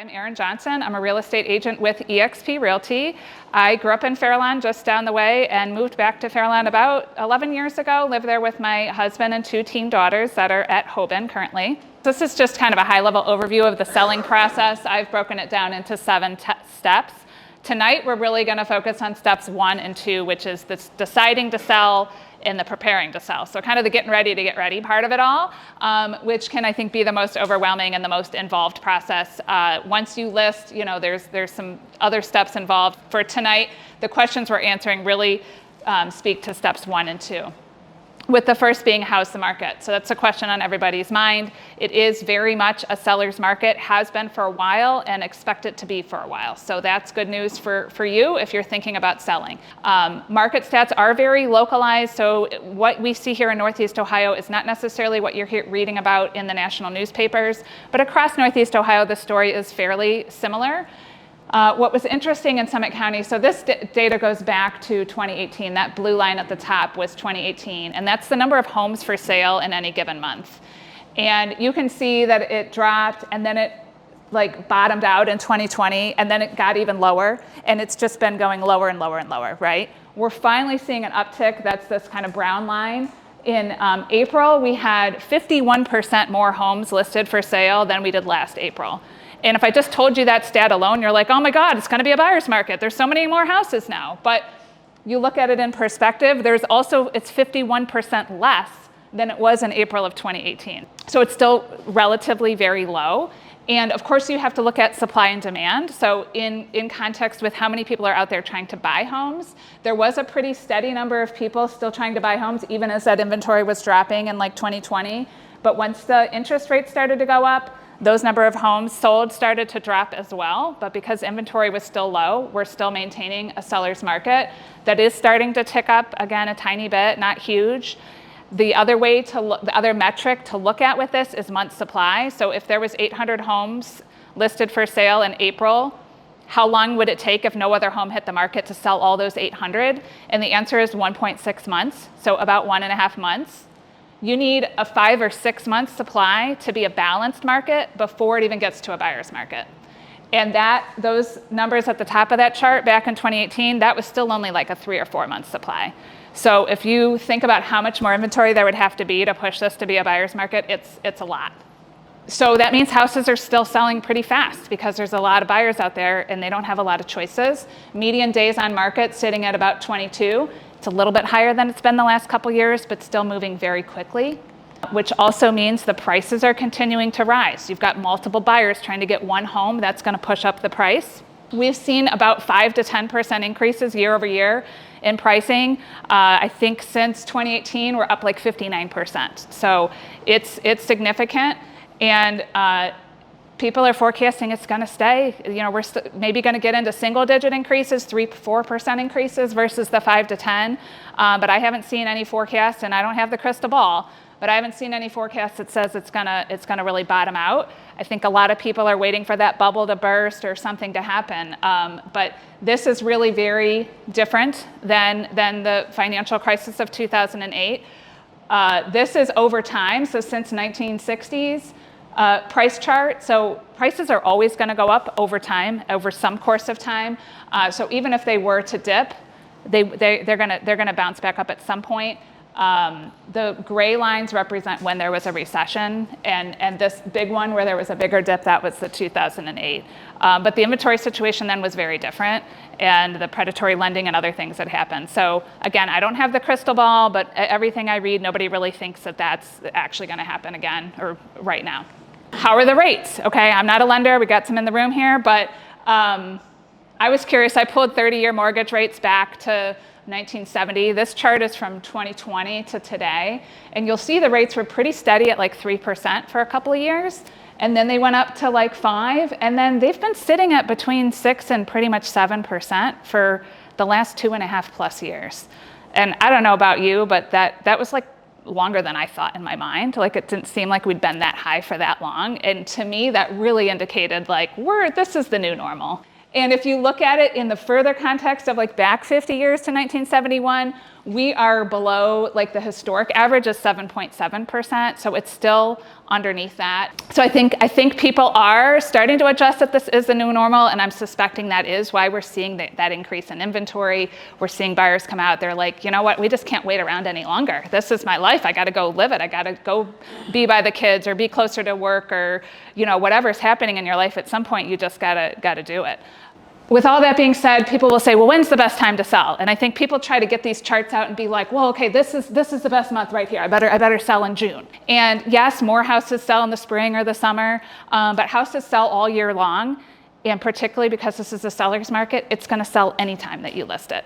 I'm Erin Johnson. I'm a real estate agent with eXp Realty. I grew up in Fairlawn, just down the way, and moved back to Fairlawn about 11 years ago. Live there with my husband and two teen daughters that are at Hoban currently. This is just kind of a high-level overview of the selling process. I've broken it down into 7 steps. Tonight, we're really going to focus on steps 1 and 2, which is the deciding to sell and the preparing to sell. So kind of the getting ready to get ready part of it all, which can, I think, be the most overwhelming and the most involved process. Once you list, there's some other steps involved. For tonight, the questions we're answering really speak to steps 1 and 2. With the first being, how's the market? So that's a question on everybody's mind. It is very much a seller's market, has been for a while, and expect it to be for a while. So that's good news for you if you're thinking about selling. Market stats are very localized, so what we see here in Northeast Ohio is not necessarily what you're reading about in the national newspapers, but across Northeast Ohio, the story is fairly similar. What was interesting in Summit County, so this data goes back to 2018. That blue line at the top was 2018, and that's the number of homes for sale in any given month. And you can see that it dropped, and then it bottomed out in 2020, and then it got even lower, and it's just been going lower and lower and lower, right? We're finally seeing an uptick. That's this kind of brown line. In April, we had 51% more homes listed for sale than we did last April. And if I just told you that stat alone, you're like, oh my God, it's gonna be a buyer's market. There's so many more houses now. But you look at it in perspective, it's 51% less than it was in April of 2018. So it's still relatively very low. And of course you have to look at supply and demand. So in context with how many people are out there trying to buy homes, there was a pretty steady number of people still trying to buy homes, even as that inventory was dropping in 2020. But once the interest rates started to go up, those number of homes sold started to drop as well, but because inventory was still low, we're still maintaining a seller's market that is starting to tick up again a tiny bit, not huge. The other metric to look at with this is month supply. So if there was 800 homes listed for sale in April, how long would it take if no other home hit the market to sell all those 800? And the answer is 1.6 months, so about 1.5 months. You need a 5 or 6 month supply to be a balanced market before it even gets to a buyer's market. And those numbers at the top of that chart back in 2018, that was still only like a 3 or 4 month supply. So if you think about how much more inventory there would have to be to push this to be a buyer's market, it's a lot. So that means houses are still selling pretty fast because there's a lot of buyers out there and they don't have a lot of choices. Median days on market sitting at about 22. It's a little bit higher than it's been the last couple years, but still moving very quickly, which also means the prices are continuing to rise. You've got multiple buyers trying to get one home. That's going to push up the price. We've seen about 5 to 10% increases year over year in pricing. I think since 2018, we're up like 59%. So it's significant. And people are forecasting it's going to stay. We're maybe going to get into single-digit increases, 3-4% increases versus the 5 to 10. But I haven't seen any forecasts, and I don't have the crystal ball. But I haven't seen any forecast that says it's gonna really bottom out. I think a lot of people are waiting for that bubble to burst or something to happen. But this is really very different than the financial crisis of 2008. This is over time, so since 1960s. Price chart, so prices are always going to go up over time, over some course of time. So even if they were to dip, they're going to bounce back up at some point. The gray lines represent when there was a recession, and this big one where there was a bigger dip, that was the 2008. But the inventory situation then was very different, and the predatory lending and other things that happened. So again, I don't have the crystal ball, but everything I read, nobody really thinks that that's actually going to happen again or right now. How are the rates? Okay, I'm not a lender. We got some in the room here, but I was curious. I pulled 30-year mortgage rates back to 1970. This chart is from 2020 to today, and you'll see the rates were pretty steady at like 3% for a couple of years, and then they went up to like 5%, and then they've been sitting at between 6 and pretty much 7% for the last 2.5 plus years. And I don't know about you, but that was like longer than I thought in my mind. Like it didn't seem like we'd been that high for that long, and to me that really indicated like this is the new normal. And if you look at it in the further context of like back 50 years to 1971, We are below, like the historic average is 7.7%, so it's still underneath that. So I think people are starting to adjust that this is the new normal, and I'm suspecting that is why we're seeing that increase in inventory. We're seeing buyers come out, they're like, you know what, we just can't wait around any longer. This is my life, I gotta go live it. I gotta go be by the kids or be closer to work, or whatever's happening in your life, at some point you just gotta do it. With all that being said, people will say, well, when's the best time to sell? And I think people try to get these charts out and be like, well, okay, this is the best month right here. I better sell in June. And yes, more houses sell in the spring or the summer, but houses sell all year long. And particularly because this is a seller's market, it's gonna sell anytime that you list it.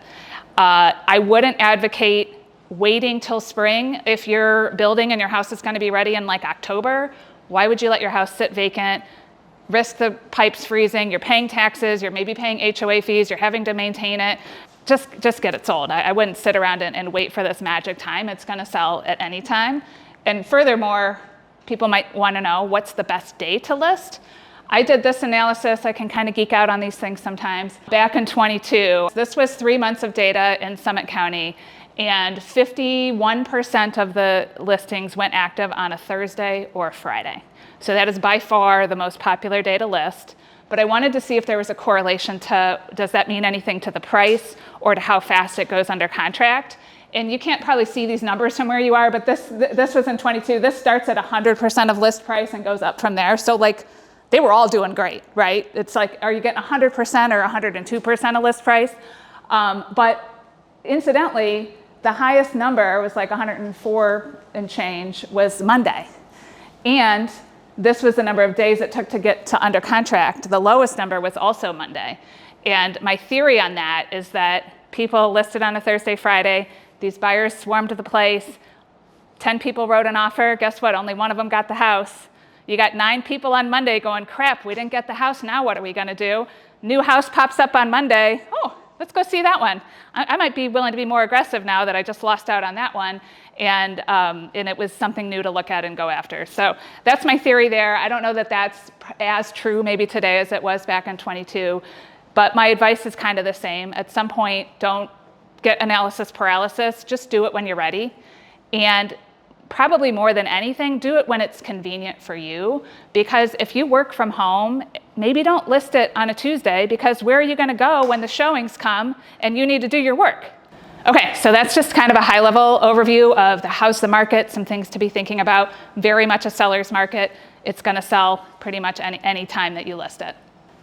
I wouldn't advocate waiting till spring. If you're building and your house is gonna be ready in like October, why would you let your house sit vacant? Risk the pipes freezing, you're paying taxes, you're maybe paying HOA fees, you're having to maintain it. Just get it sold. I wouldn't sit around and wait for this magic time. It's gonna sell at any time. And furthermore, people might wanna know what's the best day to list. I did this analysis, I can kind of geek out on these things sometimes. Back in 22, this was 3 months of data in Summit County, and 51% of the listings went active on a Thursday or a Friday. So that is by far the most popular day to list. But I wanted to see if there was a correlation to, does that mean anything to the price or to how fast it goes under contract? And you can't probably see these numbers from where you are, but this was in 22. This starts at 100% of list price and goes up from there. So like, they were all doing great, right? It's like, are you getting 100% or 102% of list price? But incidentally, the highest number was like 104 and change was Monday. And this was the number of days it took to get to under contract. The lowest number was also Monday. And my theory on that is that people listed on a Thursday, Friday, these buyers swarmed to the place, 10 people wrote an offer, guess what, only one of them got the house. You got 9 people on Monday going, crap, we didn't get the house, now what are we gonna do? New house pops up on Monday, oh, let's go see that one. I might be willing to be more aggressive now that I just lost out on that one. And it was something new to look at and go after. So that's my theory there. I don't know that that's as true maybe today as it was back in 22, but my advice is kind of the same. At some point, don't get analysis paralysis, just do it when you're ready. And probably more than anything, do it when it's convenient for you, because if you work from home, maybe don't list it on a Tuesday, because where are you gonna go when the showings come and you need to do your work? Okay, so that's just kind of a high-level overview of the house, the market, some things to be thinking about. Very much a seller's market. It's gonna sell pretty much any time that you list it.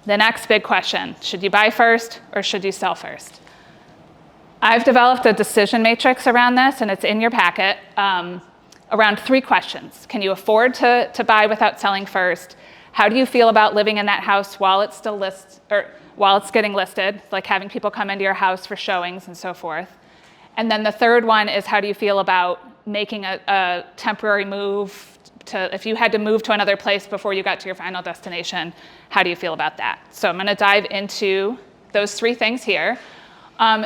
The next big question, should you buy first or should you sell first? I've developed a decision matrix around this, and it's in your packet, around 3 questions. Can you afford to buy without selling first? How do you feel about living in that house while it's still while it's getting listed, like having people come into your house for showings and so forth? And then the third one is, how do you feel about making a temporary move if you had to move to another place before you got to your final destination, how do you feel about that? So I'm gonna dive into those 3 things here.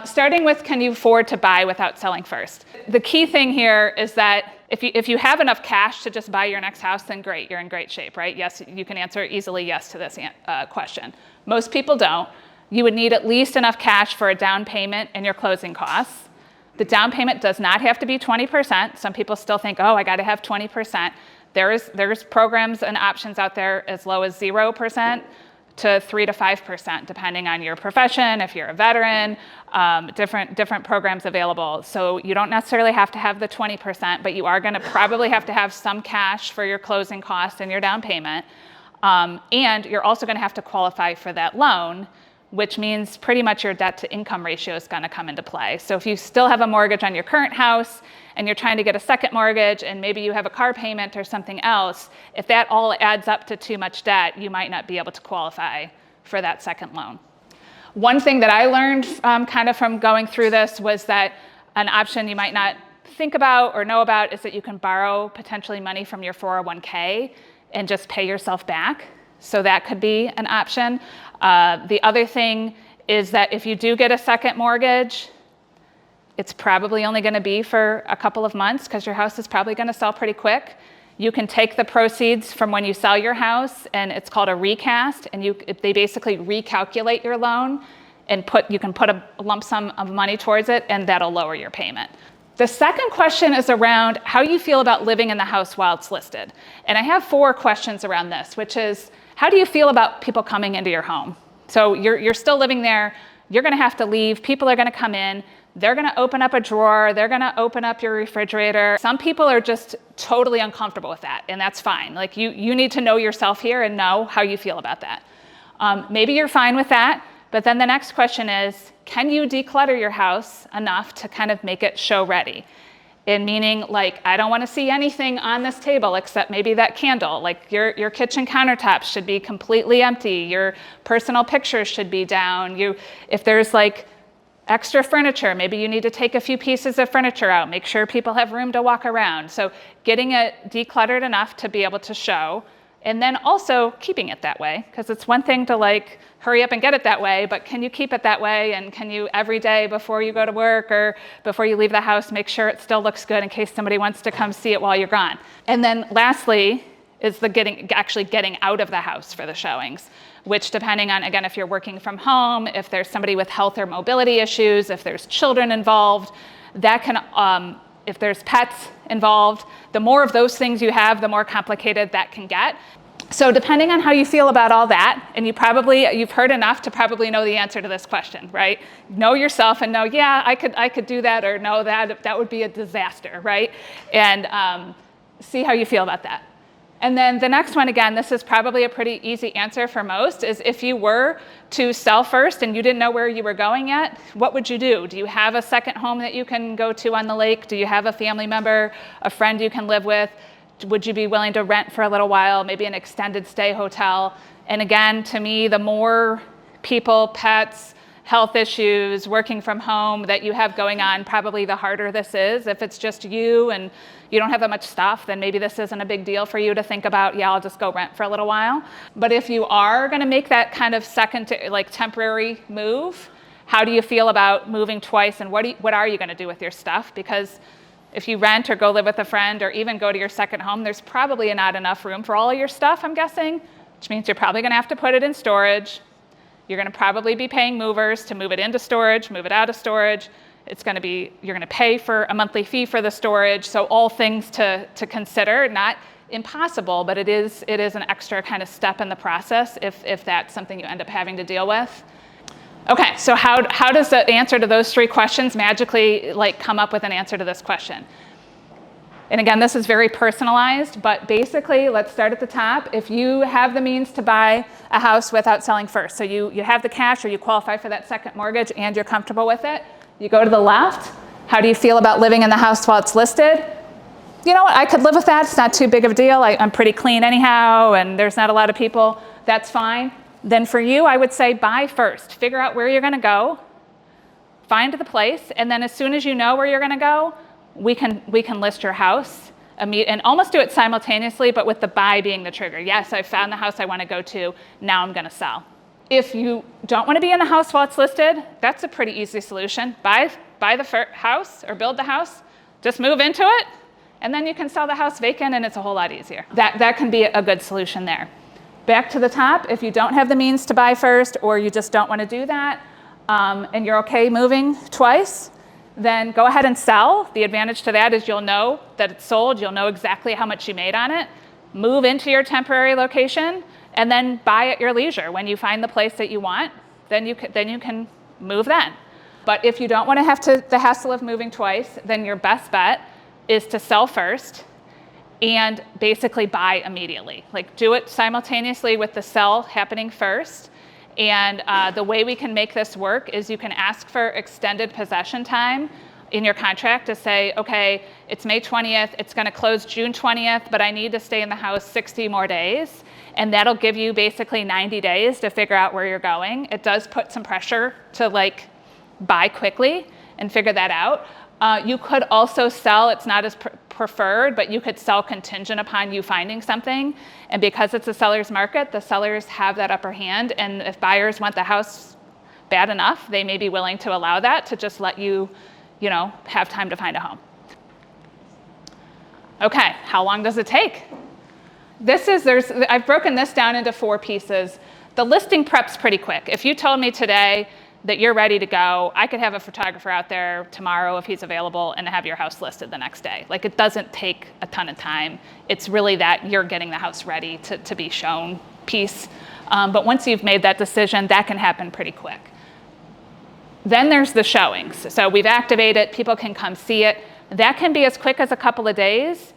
Starting with, can you afford to buy without selling first? The key thing here is that if you have enough cash to just buy your next house, then great, you're in great shape, right? Yes, you can answer easily yes to this question. Most people don't. You would need at least enough cash for a down payment and your closing costs. The down payment does not have to be 20%. Some people still think, oh, I gotta have 20%. There's programs and options out there as low as 0% to 3 to 5%, depending on your profession, if you're a veteran, different programs available. So you don't necessarily have to have the 20%, but you are gonna probably have to have some cash for your closing costs and your down payment. And you're also gonna have to qualify for that loan, which means pretty much your debt to income ratio is gonna come into play. So if you still have a mortgage on your current house and you're trying to get a second mortgage and maybe you have a car payment or something else, if that all adds up to too much debt, you might not be able to qualify for that second loan. One thing that I learned kind of from going through this was that an option you might not think about or know about is that you can borrow potentially money from your 401k and just pay yourself back. So that could be an option. The other thing is that if you do get a second mortgage, it's probably only gonna be for a couple of months because your house is probably gonna sell pretty quick. You can take the proceeds from when you sell your house, and it's called a recast, and they basically recalculate your loan and you can put a lump sum of money towards it, and that'll lower your payment. The second question is around how you feel about living in the house while it's listed. And I have 4 questions around this, which is, how do you feel about people coming into your home? So you're still living there, you're gonna have to leave, people are gonna come in, they're gonna open up a drawer, they're gonna open up your refrigerator. Some people are just totally uncomfortable with that, and that's fine. Like you need to know yourself here and know how you feel about that. Maybe you're fine with that, but then the next question is, can you declutter your house enough to kind of make it show ready? And meaning, like, I don't want to see anything on this table except maybe that candle. Like your kitchen countertops should be completely empty. Your personal pictures should be down. If there's like extra furniture, maybe you need to take a few pieces of furniture out. Make sure people have room to walk around. So getting it decluttered enough to be able to show, and then also keeping it that way, because it's one thing to like hurry up and get it that way, but can you keep it that way? And can you every day before you go to work or before you leave the house, make sure it still looks good in case somebody wants to come see it while you're gone? And then lastly is the actually getting out of the house for the showings, which depending on, again, if you're working from home, if there's somebody with health or mobility issues, if there's children involved, that can, if there's pets involved, the more of those things you have, the more complicated that can get. So depending on how you feel about all that, and you've heard enough to probably know the answer to this question, right? Know yourself and know, yeah, I could do that, or no, that would be a disaster, right? And see how you feel about that. And then the next one, again, this is probably a pretty easy answer for most, is if you were to sell first and you didn't know where you were going yet, what would you do? Do you have a second home that you can go to on the lake? Do you have a family member, a friend you can live with? Would you be willing to rent for a little while, maybe an extended stay hotel? And again, to me, the more people, pets, health issues, working from home that you have going on, probably the harder this is. If it's just you and you don't have that much stuff, then maybe this isn't a big deal for you to think about, yeah, I'll just go rent for a little while. But if you are gonna make that kind of temporary move, how do you feel about moving twice, and what are you gonna do with your stuff? Because if you rent or go live with a friend or even go to your second home, there's probably not enough room for all of your stuff, I'm guessing, which means you're probably gonna have to put it in storage. You're gonna probably be paying movers to move it into storage, move it out of storage. You're gonna pay for a monthly fee for the storage. So all things to consider, not impossible, but it is an extra kind of step in the process if that's something you end up having to deal with. Okay, so how does the answer to those 3 questions magically come up with an answer to this question? And again, this is very personalized, but basically, let's start at the top. If you have the means to buy a house without selling first, so you have the cash or you qualify for that second mortgage and you're comfortable with it, you go to the left. How do you feel about living in the house while it's listed? You know what, I could live with that. It's not too big of a deal. I'm pretty clean anyhow, and there's not a lot of people. That's fine. Then for you, I would say buy first. Figure out where you're gonna go, find the place, and then as soon as you know where you're gonna go, we can list your house and almost do it simultaneously, but with the buy being the trigger. Yes, I found the house I want to go to, now I'm gonna sell. If you don't want to be in the house while it's listed, that's a pretty easy solution. Buy the house or build the house, just move into it, and then you can sell the house vacant, and it's a whole lot easier. That can be a good solution there. Back to the top, if you don't have the means to buy first, or you just don't want to do that, and you're okay moving twice, then go ahead and sell. The advantage to that is you'll know that it's sold, you'll know exactly how much you made on it, move into your temporary location, and then buy at your leisure. When you find the place that you want, then you can move then. But if you don't want to have the hassle of moving twice, then your best bet is to sell first and basically buy immediately. Do it simultaneously with the sell happening first. And the way we can make this work is you can ask for extended possession time in your contract to say, okay, it's May 20th, it's gonna close June 20th, but I need to stay in the house 60 more days. And that'll give you basically 90 days to figure out where you're going. It does put some pressure to buy quickly and figure that out. You could also sell, it's not as preferred, but you could sell contingent upon you finding something. And because it's a seller's market, the sellers have that upper hand. And if buyers want the house bad enough, they may be willing to allow that to just let you, have time to find a home. Okay, how long does it take? I've broken this down into 4 pieces. The listing prep's pretty quick. If you told me today, that you're ready to go. I could have a photographer out there tomorrow if he's available and have your house listed the next day. Like, it doesn't take a ton of time. It's really that you're getting the house ready to be shown piece. But once you've made that decision, that can happen pretty quick. Then there's the showings. So we've activated, people can come see it. That can be as quick as a couple of days,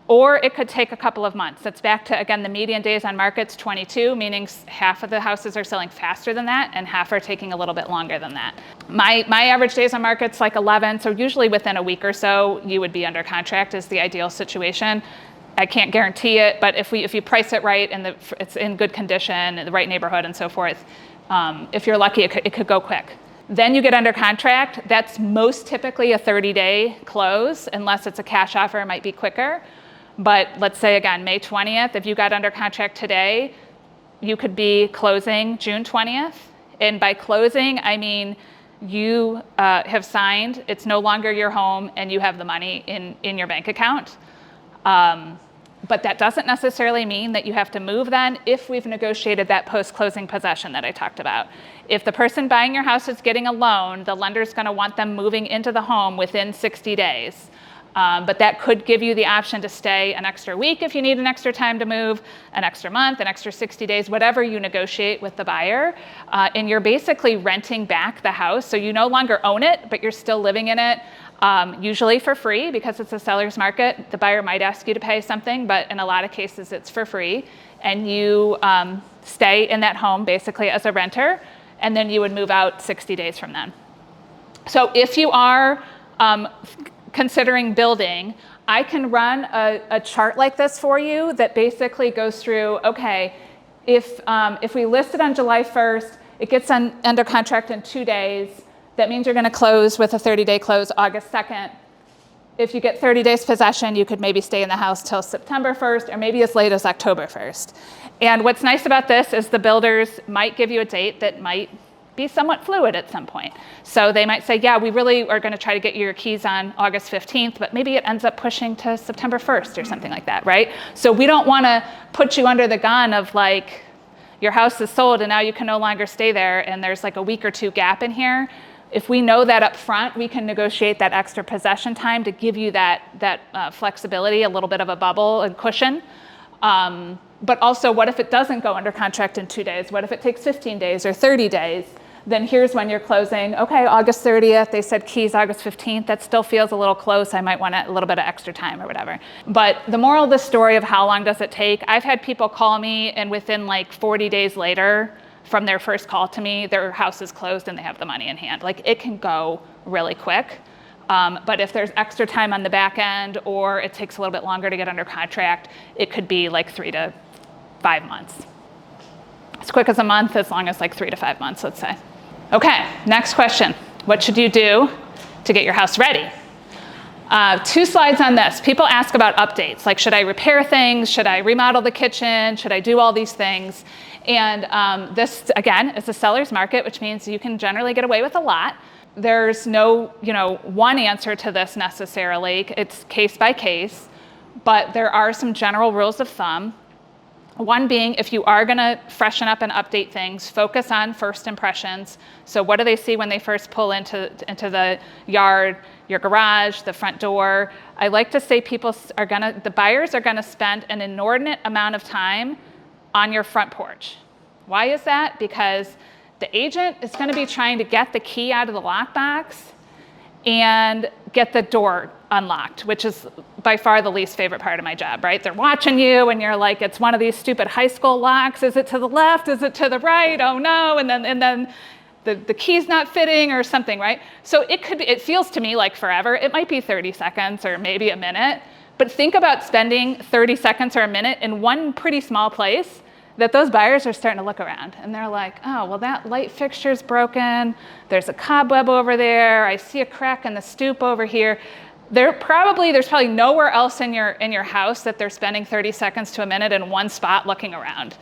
or it could take a couple of months. It's back to, again, the median days on market's 22, meaning half of the houses are selling faster than that and half are taking a little bit longer than that. My average days on market's like 11, so usually within a week or so, you would be under contract is the ideal situation. I can't guarantee it, but if you price it right and it's in good condition, in the right neighborhood and so forth, if you're lucky, it could go quick. Then you get under contract. That's most typically a 30-day close, unless it's a cash offer, it might be quicker. But let's say, again, May 20th, if you got under contract today, you could be closing June 20th. And by closing, I mean you have signed, it's no longer your home, and you have the money in your bank account. But that doesn't necessarily mean that you have to move then if we've negotiated that post-closing possession that I talked about. If the person buying your house is getting a loan, the lender's going to want them moving into the home within 60 days. But that could give you the option to stay an extra week if you need an extra time to move, an extra month, an extra 60 days, whatever you negotiate with the buyer. And you're basically renting back the house. So you no longer own it, but you're still living in it, usually for free because it's a seller's market. The buyer might ask you to pay something, but in a lot of cases it's for free. And you stay in that home basically as a renter, and then you would move out 60 days from then. So if you are considering building, I can run a chart like this for you that basically goes through, okay, if we list it on July 1st, it gets under contract in 2 days, that means you're going to close with a 30-day close August 2nd. If you get 30 days possession, you could maybe stay in the house till September 1st or maybe as late as October 1st. And what's nice about this is the builders might give you a date that might be somewhat fluid at some point. So they might say, yeah, we really are going to try to get you your keys on August 15th, but maybe it ends up pushing to September 1st or something like that, right? So we don't want to put you under the gun of like, your house is sold and now you can no longer stay there and there's like a week or two gap in here. If we know that up front, we can negotiate that extra possession time to give you that flexibility, a little bit of a bubble and cushion. But also, what if it doesn't go under contract in 2 days? What if it takes 15 days or 30 days? Then here's when you're closing. Okay, August 30th, they said keys August 15th. That still feels a little close. I might want a little bit of extra time or whatever. But the moral of the story of how long does it take, I've had people call me and within like 40 days later from their first call to me, their house is closed and they have the money in hand. Like, it can go really quick. But if there's extra time on the back end or it takes a little bit longer to get under contract, it could be like 3 to 5 months. As quick as a month, as long as like 3 to 5 months, let's say. Okay, next question. What should you do to get your house ready? 2 slides on this. People ask about updates, like should I repair things? Should I remodel the kitchen? Should I do all these things? And this, again, is a seller's market, which means you can generally get away with a lot. There's no, one answer to this necessarily. It's case by case, but there are some general rules of thumb. One being, if you are going to freshen up and update things, focus on first impressions. So what do they see when they first pull into the yard, your garage, the front door? I like to say the buyers are going to spend an inordinate amount of time on your front porch. Why is that? Because the agent is going to be trying to get the key out of the lockbox and get the door unlocked, which is by far the least favorite part of my job, right? They're watching you and you're like, it's one of these stupid high school locks. Is it to the left? Is it to the right? Oh no. And then the key's not fitting or something, right? So it feels to me like forever. It might be 30 seconds or maybe a minute, but think about spending 30 seconds or a minute in one pretty small place that those buyers are starting to look around and they're like, oh, well, that light fixture's broken. There's a cobweb over there. I see a crack in the stoop over here. There's probably nowhere else in your house that they're spending 30 seconds to a minute in one spot looking around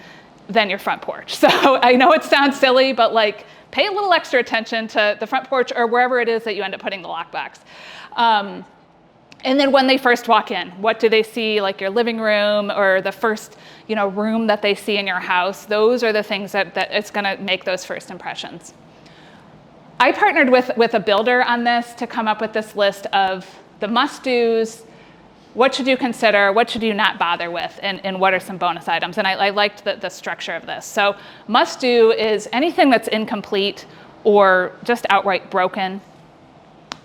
than your front porch. So I know it sounds silly, but like pay a little extra attention to the front porch or wherever it is that you end up putting the lockbox. And then when they first walk in, what do they see, like your living room or the first room that they see in your house? Those are the things that it's going to make those first impressions. I partnered with a builder on this to come up with this list of the must-dos, what should you consider, what should you not bother with, and what are some bonus items. And I liked the structure of this. So must-do is anything that's incomplete or just outright broken,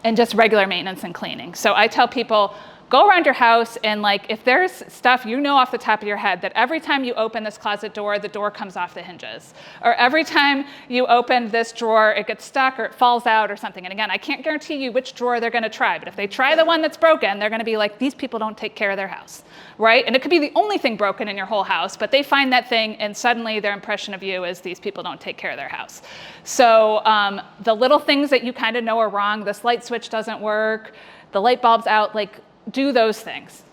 and just regular maintenance and cleaning. So I tell people, go around your house and like, if there's stuff you know off the top of your head that every time you open this closet door, the door comes off the hinges. Or every time you open this drawer, it gets stuck or it falls out or something. And again, I can't guarantee you which drawer they're gonna try, but if they try the one that's broken, they're gonna be like, these people don't take care of their house, right? And it could be the only thing broken in your whole house, but they find that thing and suddenly their impression of you is these people don't take care of their house. So the little things that you kind of know are wrong, this light switch doesn't work, the light bulb's out, like, do those things.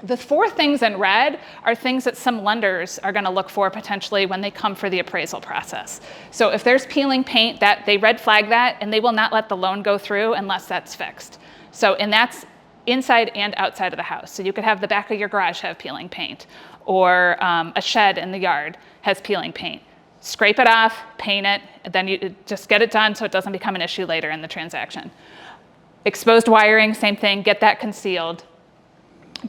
The 4 things in red are things that some lenders are going to look for potentially when they come for the appraisal process. So if there's peeling paint, that they red flag that, and they will not let the loan go through unless that's fixed. So, and that's inside and outside of the house. So you could have the back of your garage have peeling paint, or a shed in the yard has peeling paint. Scrape it off, paint it, and then you just get it done so it doesn't become an issue later in the transaction. Exposed wiring, same thing, get that concealed.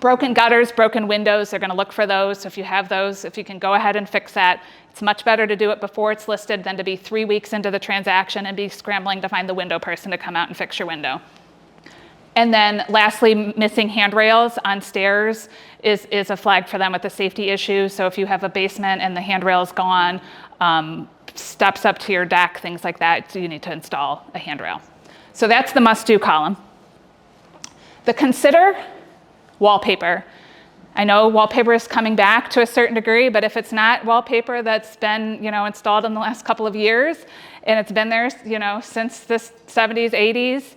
Broken gutters, broken windows, they're gonna look for those. So if you have those, if you can go ahead and fix that, it's much better to do it before it's listed than to be 3 weeks into the transaction and be scrambling to find the window person to come out and fix your window. And then lastly, missing handrails on stairs is a flag for them with a safety issue. So if you have a basement and the handrail is gone, steps up to your deck, things like that, so you need to install a handrail. So that's the must-do column. The consider, wallpaper. I know wallpaper is coming back to a certain degree, but if it's not wallpaper that's been, installed in the last couple of years, and it's been there, since the 70s, 80s,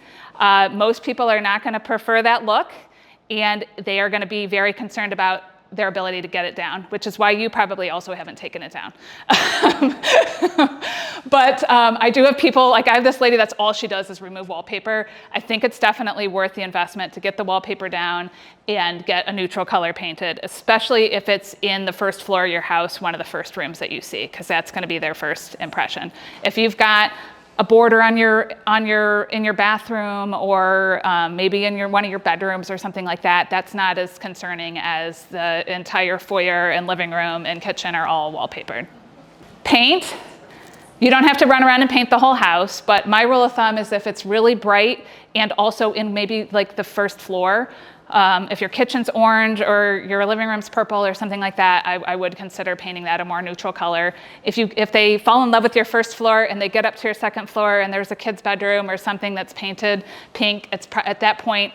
most people are not going to prefer that look, and they are going to be very concerned about their ability to get it down, which is why you probably also haven't taken it down. But I do have people, like I have this lady that's all she does is remove wallpaper. I think it's definitely worth the investment to get the wallpaper down and get a neutral color painted, especially if it's in the first floor of your house, one of the first rooms that you see, because that's going to be their first impression. If you've got a border in your bathroom, or maybe in one of your bedrooms or something like that, that's not as concerning as the entire foyer and living room and kitchen are all wallpapered. Paint. You don't have to run around and paint the whole house, but my rule of thumb is if it's really bright and also in maybe like the first floor, if your kitchen's orange or your living room's purple or something like that, I would consider painting that a more neutral color. If they fall in love with your first floor and they get up to your second floor and there's a kid's bedroom or something that's painted pink, at that point,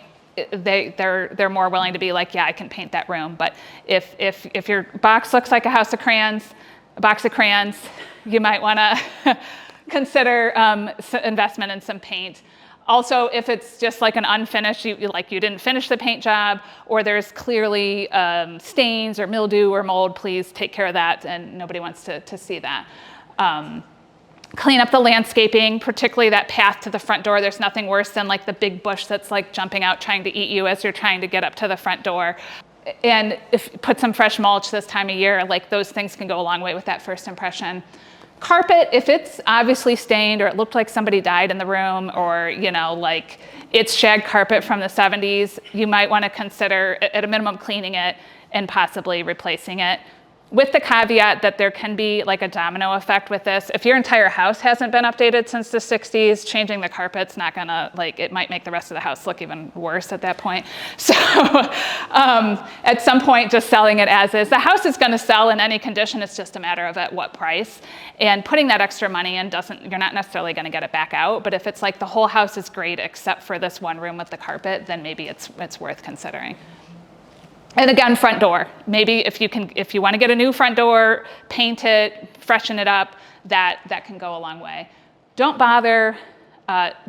they're more willing to be like, yeah, I can paint that room. But if your box looks like a box of crayons, you might want to consider investment in some paint. Also, if it's just like an unfinished, you didn't finish the paint job, or there's clearly stains or mildew or mold, please take care of that, and nobody wants to see that. Clean up the landscaping, particularly that path to the front door. There's nothing worse than like the big bush that's like jumping out trying to eat you as you're trying to get up to the front door. And put some fresh mulch this time of year, like those things can go a long way with that first impression. Carpet, if it's obviously stained or it looked like somebody died in the room, or like it's shag carpet from the 70s, you might want to consider at a minimum cleaning it and possibly replacing it. With the caveat that there can be like a domino effect with this. If your entire house hasn't been updated since the 60s, changing the carpet's not gonna, it might make the rest of the house look even worse at that point. So at some point, just selling it as is. The house is gonna sell in any condition, it's just a matter of at what price. And putting that extra money in you're not necessarily gonna get it back out, but if it's like the whole house is great except for this one room with the carpet, then maybe it's worth considering. And again, front door. Maybe if you want to get a new front door, paint it, freshen it up, that can go a long way. Don't bother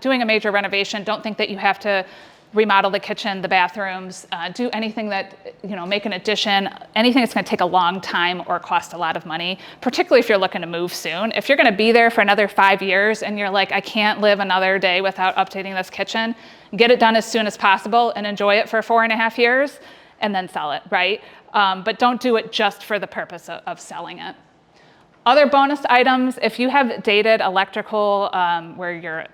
doing a major renovation. Don't think that you have to remodel the kitchen, the bathrooms, do anything that, make an addition, anything that's going to take a long time or cost a lot of money, particularly if you're looking to move soon. If you're going to be there for another 5 years and you're like, I can't live another day without updating this kitchen, get it done as soon as possible and enjoy it for 4.5 years. And then sell it, right? But don't do it just for the purpose of selling it. Other bonus items, if you have dated electrical where you're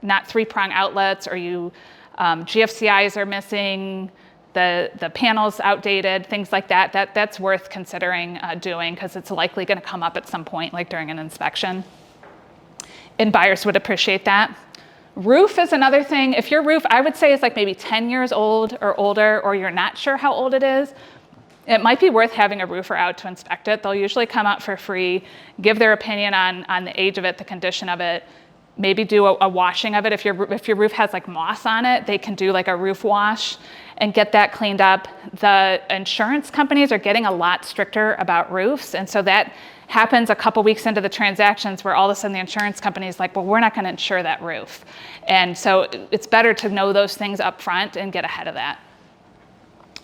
not 3-prong outlets, or you GFCIs are missing, the panels outdated, things like that, that's worth considering doing, because it's likely going to come up at some point, like during an inspection. And buyers would appreciate that. Roof is another thing. If your roof, I would say, is like maybe 10 years old or older, or you're not sure how old it is, it might be worth having a roofer out to inspect it. They'll usually come out for free, give their opinion on the age of it, the condition of it, maybe do a washing of it. If your roof has like moss on it, they can do like a roof wash and get that cleaned up. The insurance companies are getting a lot stricter about roofs, and so that happens a couple weeks into the transactions, where all of a sudden the insurance company is like, well, we're not going to insure that roof. And so it's better to know those things up front and get ahead of that.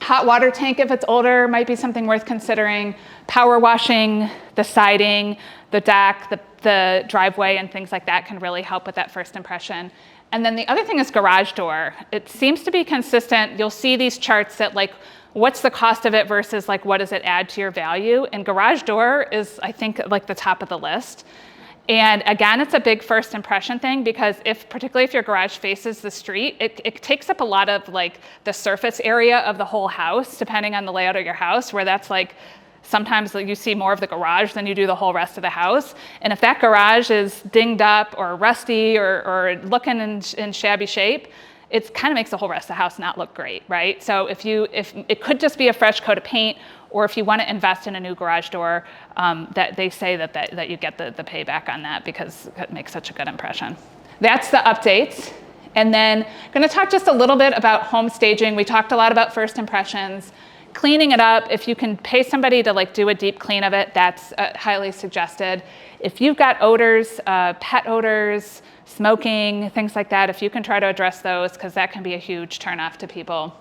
Hot water tank, if it's older, might be something worth considering. Power washing, the siding, the deck, the driveway, and things like that can really help with that first impression. And then the other thing is garage door. It seems to be consistent. You'll see these charts that like, what's the cost of it versus like, what does it add to your value? And garage door is, I think, like the top of the list. And again, it's a big first impression thing, because particularly if your garage faces the street, it takes up a lot of like the surface area of the whole house, depending on the layout of your house, where that's like, sometimes you see more of the garage than you do the whole rest of the house. And if that garage is dinged up or rusty or looking in shabby shape, it kind of makes the whole rest of the house not look great, right? So if it could just be a fresh coat of paint, or if you want to invest in a new garage door, that they say that you get the payback on that, because it makes such a good impression. That's the updates. And then I'm going to talk just a little bit about home staging. We talked a lot about first impressions. Cleaning it up, if you can pay somebody to like do a deep clean of it, that's highly suggested. If you've got odors, pet odors, smoking, things like that, if you can try to address those, because that can be a huge turnoff to people.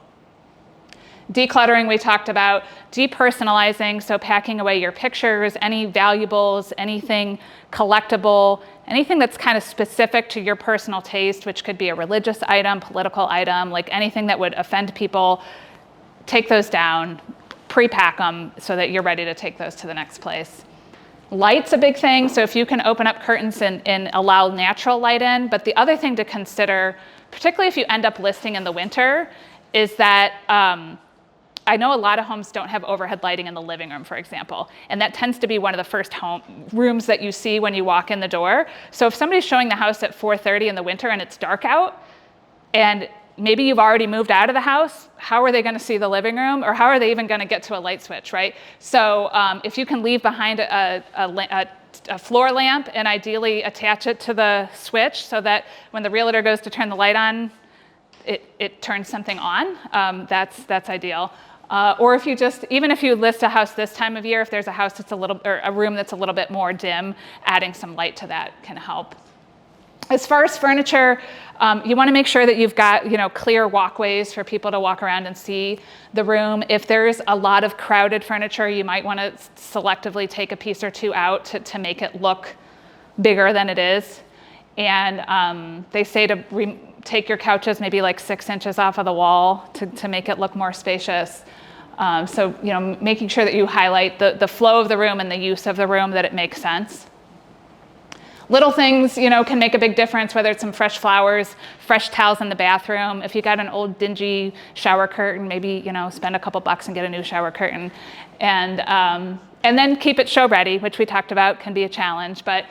Decluttering, we talked about. Depersonalizing, so packing away your pictures, any valuables, anything collectible, anything that's kind of specific to your personal taste, which could be a religious item, political item, like anything that would offend people. Take those down, pre-pack them so that you're ready to take those to the next place. Light's a big thing, so if you can open up curtains and allow natural light in. But the other thing to consider, particularly if you end up listing in the winter, is that I know a lot of homes don't have overhead lighting in the living room, for example, and that tends to be one of the first rooms that you see when you walk in the door. So if somebody's showing the house at 4:30 in the winter and it's dark out, and maybe you've already moved out of the house, how are they going to see the living room, or how are they even going to get to a light switch, right? So if you can leave behind a floor lamp and ideally attach it to the switch so that when the realtor goes to turn the light on, it turns something on, that's ideal. Or if you even if you list a house this time of year, if there's a house that's or a room that's a little bit more dim, adding some light to that can help. As far as furniture, you want to make sure that you've got clear walkways for people to walk around and see the room. If there's a lot of crowded furniture, you might want to selectively take a piece or two out to make it look bigger than it is. And they say to take your couches maybe like 6 inches off of the wall to make it look more spacious. So making sure that you highlight the flow of the room and the use of the room, that it makes sense. Little things, can make a big difference, whether it's some fresh flowers, fresh towels in the bathroom. If you got an old dingy shower curtain, maybe, spend a couple bucks and get a new shower curtain. And then keep it show ready, which we talked about can be a challenge, but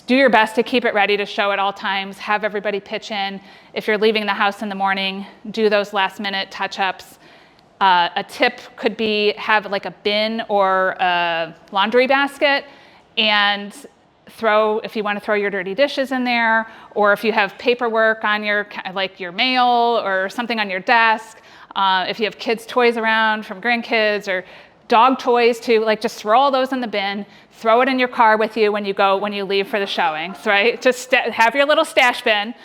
do your best to keep it ready to show at all times. Have everybody pitch in. If you're leaving the house in the morning, do those last minute touch-ups. A tip could be have like a bin or a laundry basket, and if you want to throw your dirty dishes in there, or if you have paperwork on your mail or something on your desk, if you have kids' toys around from grandkids, or dog toys too, just throw all those in the bin, throw it in your car with you when you leave for the showings, right? Just have your little stash bin,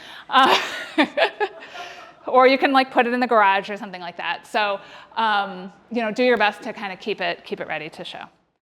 or you can put it in the garage or something like that. So, do your best to kind of keep it ready to show.